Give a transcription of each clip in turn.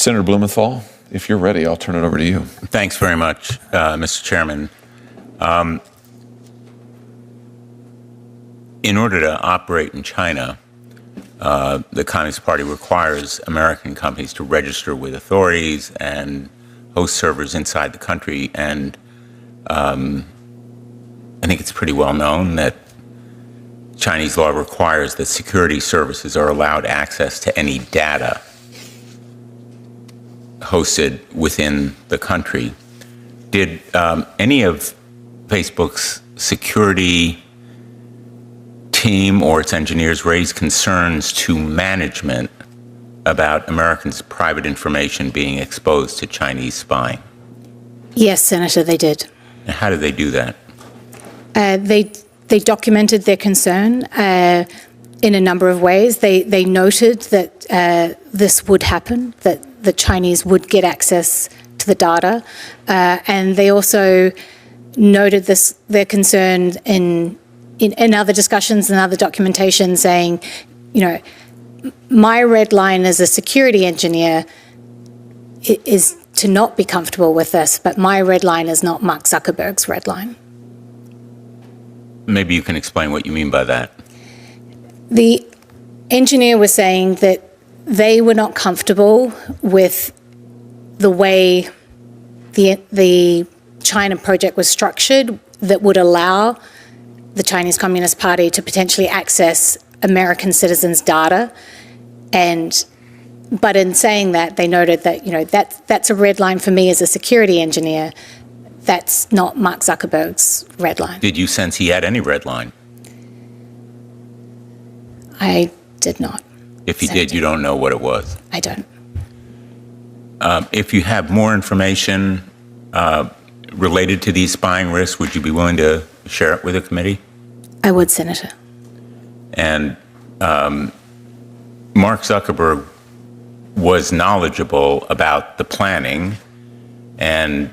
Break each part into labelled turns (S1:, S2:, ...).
S1: Senator Blumenthal, if you're ready, I'll turn it over to you.
S2: Thanks very much, Mr. Chairman. In order to operate in China, the Communist Party requires American companies to register with authorities and host servers inside the country. And I think it's pretty well known that Chinese law requires that security services are allowed access to any data hosted within the country. Did any of Facebook's security team or its engineers raise concerns to management about Americans' private information being exposed to Chinese spying?
S3: Yes, Senator, they did.
S2: And how did they do that?
S3: They documented their concern in a number of ways. They noted that this would happen, that the Chinese would get access to the data, and they also noted their concern in other discussions and other documentation, saying, you know, my red line as a security engineer is to not be comfortable with this, but my red line is not Mark Zuckerberg's red line.
S2: Maybe you can explain what you mean by that.
S3: The engineer was saying that they were not comfortable with the way the China project was structured that would allow the Chinese Communist Party to potentially access American citizens' data. But in saying that, they noted that, you know, that's a red line for me as a security engineer. That's not Mark Zuckerberg's red line.
S2: Did you sense he had any red line?
S3: I did not.
S2: If he did, you don't know what it was?
S3: I don't.
S2: If you have more information related to these spying risks, would you be willing to share it with the committee?
S3: I would, Senator.
S2: And Mark Zuckerberg was knowledgeable about the planning, and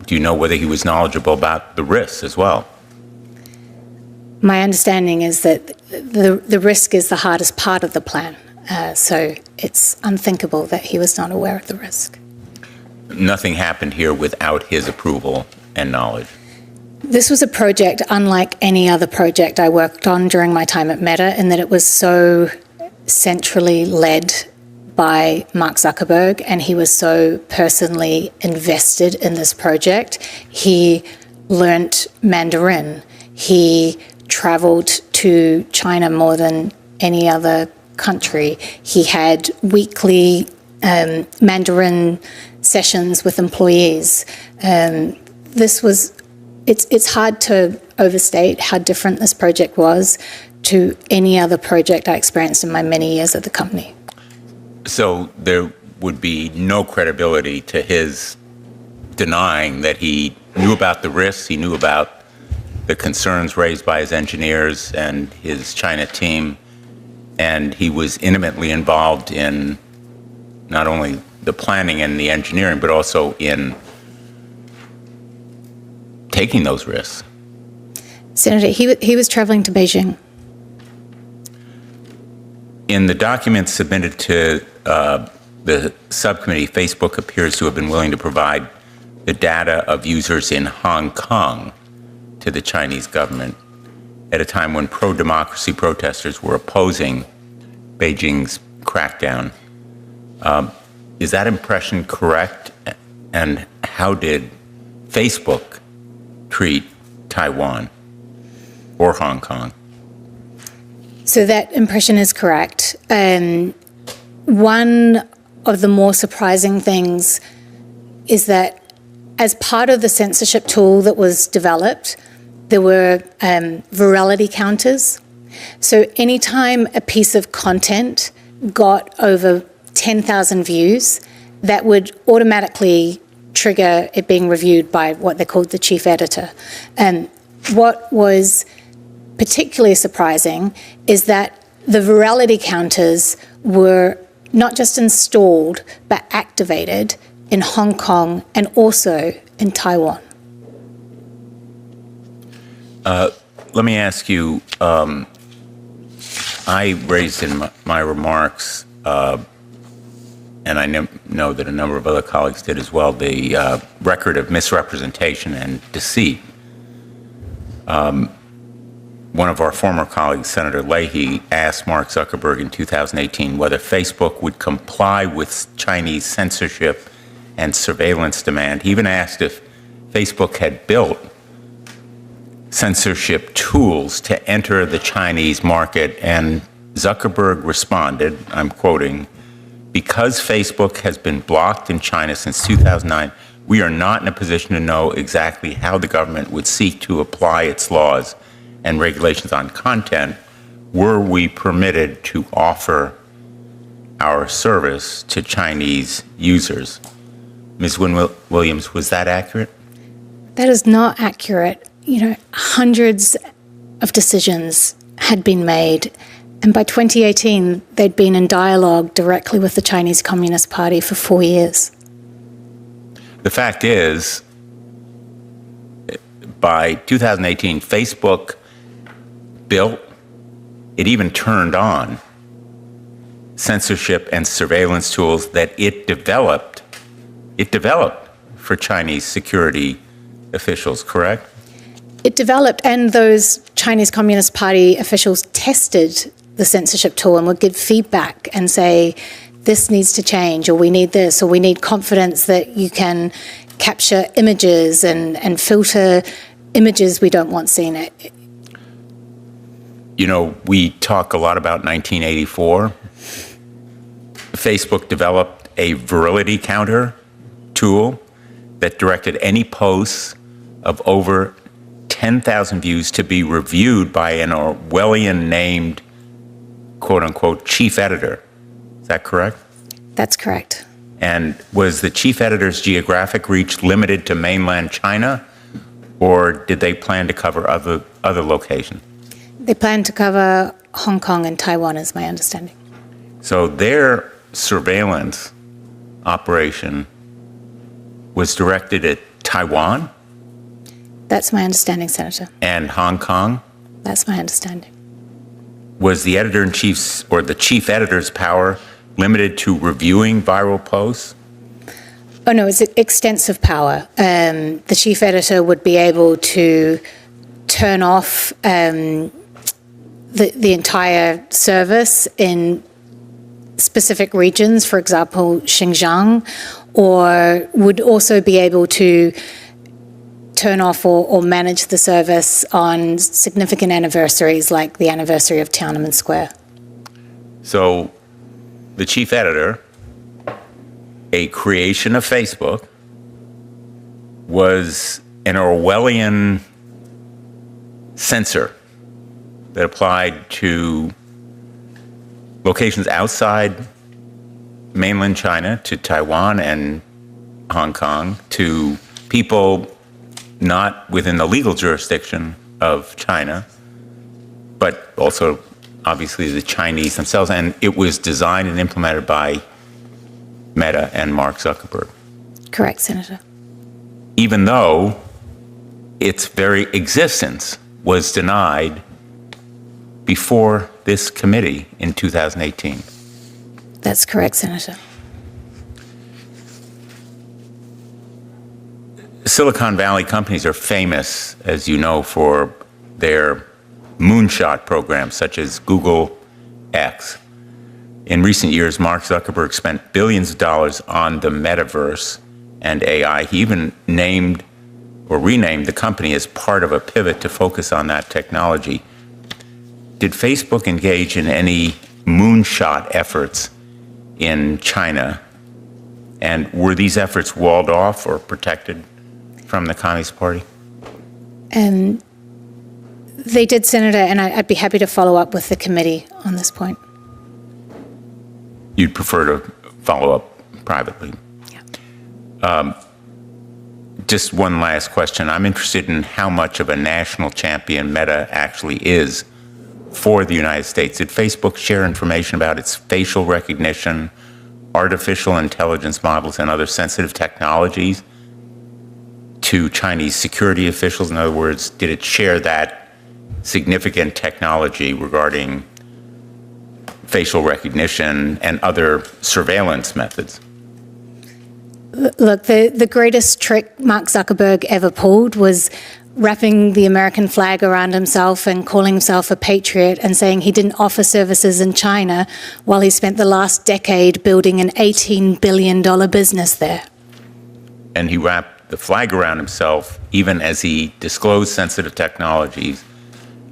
S2: do you know whether he was knowledgeable about the risks as well?
S3: My understanding is that the risk is the hardest part of the plan, so it's unthinkable that he was not aware of the risk.
S2: Nothing happened here without his approval and knowledge.
S3: This was a project unlike any other project I worked on during my time at Meta, in that it was so centrally led by Mark Zuckerberg, and he was so personally invested in this project. He learnt Mandarin. He traveled to China more than any other country. He had weekly Mandarin sessions with employees. It's hard to overstate how different this project was to any other project I experienced in my many years at the company.
S2: So there would be no credibility to his denying that he knew about the risks, he knew about the concerns raised by his engineers and his China team, and he was intimately involved in not only the planning and the engineering, but also in taking those risks.
S3: Senator, he was traveling to Beijing.
S2: In the documents submitted to the subcommittee, Facebook appears to have been willing to provide the data of users in Hong Kong to the Chinese government at a time when pro-democracy protesters were opposing Beijing's crackdown. Is that impression correct? And how did Facebook treat Taiwan or Hong Kong?
S3: So that impression is correct. One of the more surprising things is that as part of the censorship tool that was developed, there were virality counters. So anytime a piece of content got over 10,000 views, that would automatically trigger it being reviewed by what they called the chief editor. And what was particularly surprising is that the virality counters were not just installed, but activated in Hong Kong and also in Taiwan.
S2: Let me ask you, I raised in my remarks and I know that a number of other colleagues did as well, the record of misrepresentation and deceit. One of our former colleagues, Senator Leahy, asked Mark Zuckerberg in 2018 whether Facebook would comply with Chinese censorship and surveillance demand. He even asked if Facebook had built censorship tools to enter the Chinese market, and Zuckerberg responded, I'm quoting, "Because Facebook has been blocked in China since 2009, we are not in a position to know exactly how the government would seek to apply its laws and regulations on content were we permitted to offer our service to Chinese users." Ms. Williams, was that accurate?
S3: That is not accurate. Hundreds of decisions had been made, and by 2018, they'd been in dialogue directly with the Chinese Communist Party for 4 years.
S2: The fact is, by 2018, Facebook built, it even turned on censorship and surveillance tools that it developed for Chinese security officials, correct?
S3: It developed, and those Chinese Communist Party officials tested the censorship tool and would give feedback and say, this needs to change, or we need this, or we need confidence that you can capture images and filter images we don't want seen.
S2: We talk a lot about 1984. Facebook developed a virility counter tool that directed any posts of over 10,000 views to be reviewed by an Orwellian-named, quote-unquote, chief editor. Is that correct?
S3: That's correct.
S2: And was the chief editor's geographic reach limited to mainland China, or did they plan to cover other locations?
S3: They plan to cover Hong Kong and Taiwan, is my understanding.
S2: So their surveillance operation was directed at Taiwan?
S3: That's my understanding, Senator.
S2: And Hong Kong?
S3: That's my understanding.
S2: Was the editor-in-chief's or the chief editor's power limited to reviewing viral posts?
S3: Oh, no, it's extensive power. The chief editor would be able to turn off the entire service in specific regions, for example, Xinjiang, or would also be able to turn off or manage the service on significant anniversaries like the anniversary of Tiananmen Square.
S2: So the chief editor, a creation of Facebook, was an Orwellian censor that applied to locations outside mainland China, to Taiwan and Hong Kong, to people not within the legal jurisdiction of China, but also obviously the Chinese themselves. And it was designed and implemented by Meta and Mark Zuckerberg.
S3: Correct, Senator.
S2: Even though its very existence was denied before this committee in 2018.
S3: That's correct, Senator.
S2: Silicon Valley companies are famous, as you know, for their moonshot programs, such as Google X. In recent years, Mark Zuckerberg spent billions of dollars on the metaverse and AI. He even named or renamed the company as part of a pivot to focus on that technology. Did Facebook engage in any moonshot efforts in China? And were these efforts walled off or protected from the Communist Party?
S3: They did, Senator, and I'd be happy to follow up with the committee on this point.
S2: You'd prefer to follow up privately?
S3: Yeah.
S2: Just one last question. I'm interested in how much of a national champion Meta actually is for the United States. Did Facebook share information about its facial recognition, artificial intelligence models, and other sensitive technologies to Chinese security officials? In other words, did it share that significant technology regarding facial recognition and other surveillance methods.
S3: Look, the greatest trick Mark Zuckerberg ever pulled was wrapping the American flag around himself and calling himself a patriot and saying he didn't offer services in China while he spent the last decade building an $18 billion business there.
S2: And he wrapped the flag around himself even as he disclosed sensitive technologies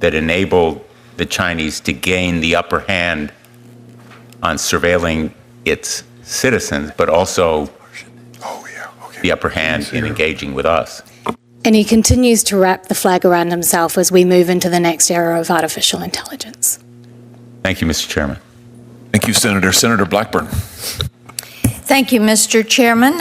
S2: that enabled the Chinese to gain the upper hand on surveilling its citizens, but also the upper hand in engaging with us.
S3: And he continues to wrap the flag around himself as we move into the next era of artificial intelligence.
S2: Thank you, Mr. Chairman.
S1: Thank you, Senator. Senator Blackburn.
S4: Thank you, Mr. Chairman.